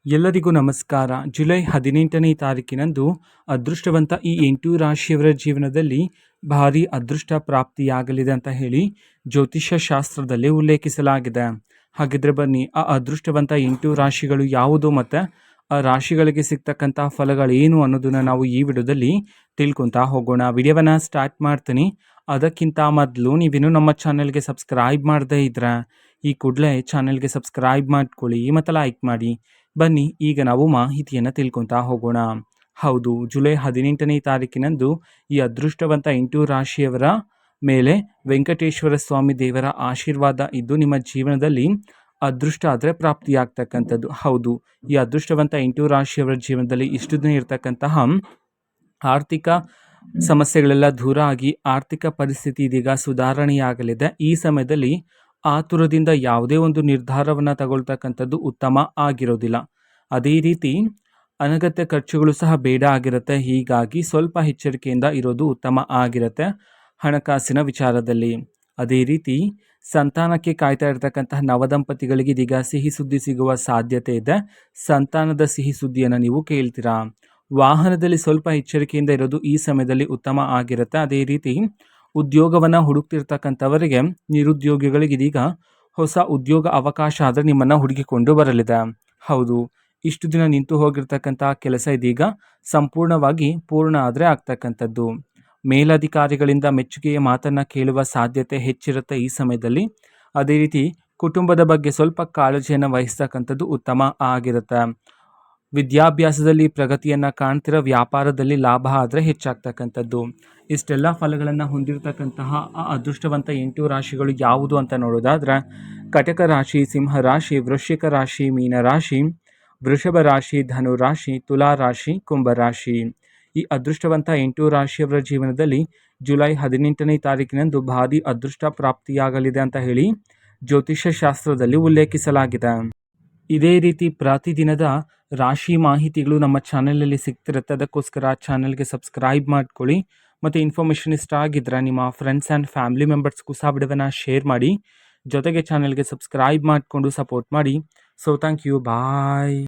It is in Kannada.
ಎಲ್ಲರಿಗೂ ನಮಸ್ಕಾರ. ಜುಲೈ 18ನೇ ತಾರೀಕಿನಂದು ಅದೃಷ್ಟವಂತ ಈ 8 ರಾಶಿಯವರ ಜೀವನದಲ್ಲಿ ಭಾರಿ ಅದೃಷ್ಟ ಪ್ರಾಪ್ತಿಯಾಗಲಿದೆ ಅಂತ ಹೇಳಿ ಜ್ಯೋತಿಷ್ಯ ಶಾಸ್ತ್ರದಲ್ಲಿ ಉಲ್ಲೇಖಿಸಲಾಗಿದೆ. ಹಾಗಿದ್ರೆ ಬನ್ನಿ, ಆ ಅದೃಷ್ಟವಂತ 8 ರಾಶಿಗಳು ಯಾವುದು ಮತ್ತು ಆ ರಾಶಿಗಳಿಗೆ ಸಿಗ್ತಕ್ಕಂಥ ಫಲಗಳೇನು ಅನ್ನೋದನ್ನು ನಾವು ಈ ವಿಡಿಯೋದಲ್ಲಿ ತಿಳ್ಕೊತಾ ಹೋಗೋಣ. ವಿಡಿಯೋವನ್ನು ಸ್ಟಾರ್ಟ್ ಮಾಡ್ತೀನಿ. ಅದಕ್ಕಿಂತ ಮೊದಲು ನೀವಿನ್ನೂ ನಮ್ಮ ಚಾನೆಲ್ಗೆ ಸಬ್ಸ್ಕ್ರೈಬ್ ಮಾಡದೇ ಇದ್ರೆ ಈ ಕೂಡಲೇ ಚಾನೆಲ್ಗೆ ಸಬ್ಸ್ಕ್ರೈಬ್ ಮಾಡ್ಕೊಳ್ಳಿ ಮತ್ತು ಲೈಕ್ ಮಾಡಿ. ಬನ್ನಿ, ಈಗ ನಾವು ಮಾಹಿತಿಯನ್ನು ತಿಳ್ಕೊತಾ ಹೋಗೋಣ. ಹೌದು, ಜುಲೈ 18ನೇ ತಾರೀಕಿನಂದು ಈ ಅದೃಷ್ಟವಂತ 8 ರಾಶಿಯವರ ಮೇಲೆ ವೆಂಕಟೇಶ್ವರ ಸ್ವಾಮಿ ದೇವರ ಆಶೀರ್ವಾದ ಇದ್ದು ನಿಮ್ಮ ಜೀವನದಲ್ಲಿ ಅದೃಷ್ಟ ಆದರೆ ಪ್ರಾಪ್ತಿಯಾಗ್ತಕ್ಕಂಥದ್ದು. ಹೌದು, ಈ ಅದೃಷ್ಟವಂತ 8 ರಾಶಿಯವರ ಜೀವನದಲ್ಲಿ ಇಷ್ಟು ದಿನ ಇರತಕ್ಕಂತಹ ಆರ್ಥಿಕ ಸಮಸ್ಯೆಗಳೆಲ್ಲ ದೂರ ಆಗಿ ಆರ್ಥಿಕ ಪರಿಸ್ಥಿತಿ ಇದೀಗ ಸುಧಾರಣೆಯಾಗಲಿದೆ. ಈ ಸಮಯದಲ್ಲಿ ಆತುರದಿಂದ ಯಾವುದೇ ಒಂದು ನಿರ್ಧಾರವನ್ನು ತಗೊಳ್ತಕ್ಕಂಥದ್ದು ಉತ್ತಮ ಆಗಿರೋದಿಲ್ಲ. ಅದೇ ರೀತಿ ಅನಗತ್ಯ ಖರ್ಚುಗಳು ಸಹ ಬೇಡ ಆಗಿರುತ್ತೆ. ಹೀಗಾಗಿ ಸ್ವಲ್ಪ ಎಚ್ಚರಿಕೆಯಿಂದ ಇರೋದು ಉತ್ತಮ ಆಗಿರುತ್ತೆ ಹಣಕಾಸಿನ ವಿಚಾರದಲ್ಲಿ. ಅದೇ ರೀತಿ ಸಂತಾನಕ್ಕೆ ಕಾಯ್ತಾ ಇರತಕ್ಕಂತಹ ನವದಂಪತಿಗಳಿಗೆ ಇದೀಗ ಸಿಹಿ ಸುದ್ದಿ ಸಿಗುವ ಸಾಧ್ಯತೆ ಇದೆ. ಸಂತಾನದ ಸಿಹಿ ಸುದ್ದಿಯನ್ನು ನೀವು ಕೇಳ್ತೀರಾ. ವಾಹನದಲ್ಲಿ ಸ್ವಲ್ಪ ಎಚ್ಚರಿಕೆಯಿಂದ ಇರೋದು ಈ ಸಮಯದಲ್ಲಿ ಉತ್ತಮ ಆಗಿರುತ್ತೆ. ಅದೇ ರೀತಿ ಉದ್ಯೋಗವನ್ನು ಹುಡುಕ್ತಿರ್ತಕ್ಕಂಥವರಿಗೆ, ನಿರುದ್ಯೋಗಿಗಳಿಗೆ ಇದೀಗ ಹೊಸ ಉದ್ಯೋಗ ಅವಕಾಶ ಆದರೆ ನಿಮ್ಮನ್ನು ಹುಡುಕಿಕೊಂಡು ಬರಲಿದೆ. ಹೌದು, ಇಷ್ಟು ದಿನ ನಿಂತು ಹೋಗಿರ್ತಕ್ಕಂಥ ಕೆಲಸ ಇದೀಗ ಸಂಪೂರ್ಣವಾಗಿ ಪೂರ್ಣ ಆದರೆ ಆಗ್ತಕ್ಕಂಥದ್ದು. ಮೇಲಧಿಕಾರಿಗಳಿಂದ ಮೆಚ್ಚುಗೆಯ ಮಾತನ್ನು ಕೇಳುವ ಸಾಧ್ಯತೆ ಹೆಚ್ಚಿರುತ್ತೆ ಈ ಸಮಯದಲ್ಲಿ. ಅದೇ ರೀತಿ ಕುಟುಂಬದ ಬಗ್ಗೆ ಸ್ವಲ್ಪ ಕಾಳಜಿಯನ್ನು ವಹಿಸ್ತಕ್ಕಂಥದ್ದು ಉತ್ತಮ ಆಗಿರುತ್ತೆ. ವಿದ್ಯಾಭ್ಯಾಸದಲ್ಲಿ ಪ್ರಗತಿಯನ್ನು ಕಾಣ್ತಿರೋ, ವ್ಯಾಪಾರದಲ್ಲಿ ಲಾಭ ಆದರೆ ಹೆಚ್ಚಾಗ್ತಕ್ಕಂಥದ್ದು. ಇಷ್ಟೆಲ್ಲ ಫಲಗಳನ್ನು ಹೊಂದಿರತಕ್ಕಂತಹ ಆ ಅದೃಷ್ಟವಂತ 8 ರಾಶಿಗಳು ಯಾವುದು ಅಂತ ನೋಡೋದಾದ್ರೆ, ಕಟಕ ರಾಶಿ, ಸಿಂಹ ರಾಶಿ, ವೃಶ್ಚಿಕ ರಾಶಿ, ಮೀನ ರಾಶಿ, ವೃಷಭ ರಾಶಿ, ಧನು ರಾಶಿ, ತುಲಾ ರಾಶಿ, ಕುಂಭ ರಾಶಿ. ಈ ಅದೃಷ್ಟವಂತ 8 ರಾಶಿಯವರ ಜೀವನದಲ್ಲಿ ಜುಲೈ 18ನೇ ತಾರೀಕಿನಂದು ಭಾರಿ ಅದೃಷ್ಟ ಪ್ರಾಪ್ತಿಯಾಗಲಿದೆ ಅಂತ ಹೇಳಿ ಜ್ಯೋತಿಷ್ಯ ಶಾಸ್ತ್ರದಲ್ಲಿ ಉಲ್ಲೇಖಿಸಲಾಗಿದೆ. ಇದೇ ರೀತಿ ಪ್ರತಿದಿನದ ರಾಶಿ ಮಾಹಿತಿಗಳು ನಮ್ಮ ಚಾನಲಲ್ಲಿ ಸಿಗ್ತಿರುತ್ತೆ. ಅದಕ್ಕೋಸ್ಕರ ಚಾನಲ್ಗೆ ಸಬ್ಸ್ಕ್ರೈಬ್ ಮಾಡ್ಕೊಳ್ಳಿ. ಮತ್ತು ಇನ್ಫಾರ್ಮೇಷನ್ ಇಷ್ಟ ಆಗಿದ್ರೆ ನಿಮ್ಮ ಫ್ರೆಂಡ್ಸ್ ಆ್ಯಂಡ್ ಫ್ಯಾಮಿಲಿ ಮೆಂಬರ್ಸ್ಗೂ ಸಹ ವಿಡಿಯೋವನ್ನು ಶೇರ್ ಮಾಡಿ. ಜೊತೆಗೆ ಚಾನಲ್ಗೆ ಸಬ್ಸ್ಕ್ರೈಬ್ ಮಾಡಿಕೊಂಡು ಸಪೋರ್ಟ್ ಮಾಡಿ. So thank you, bye.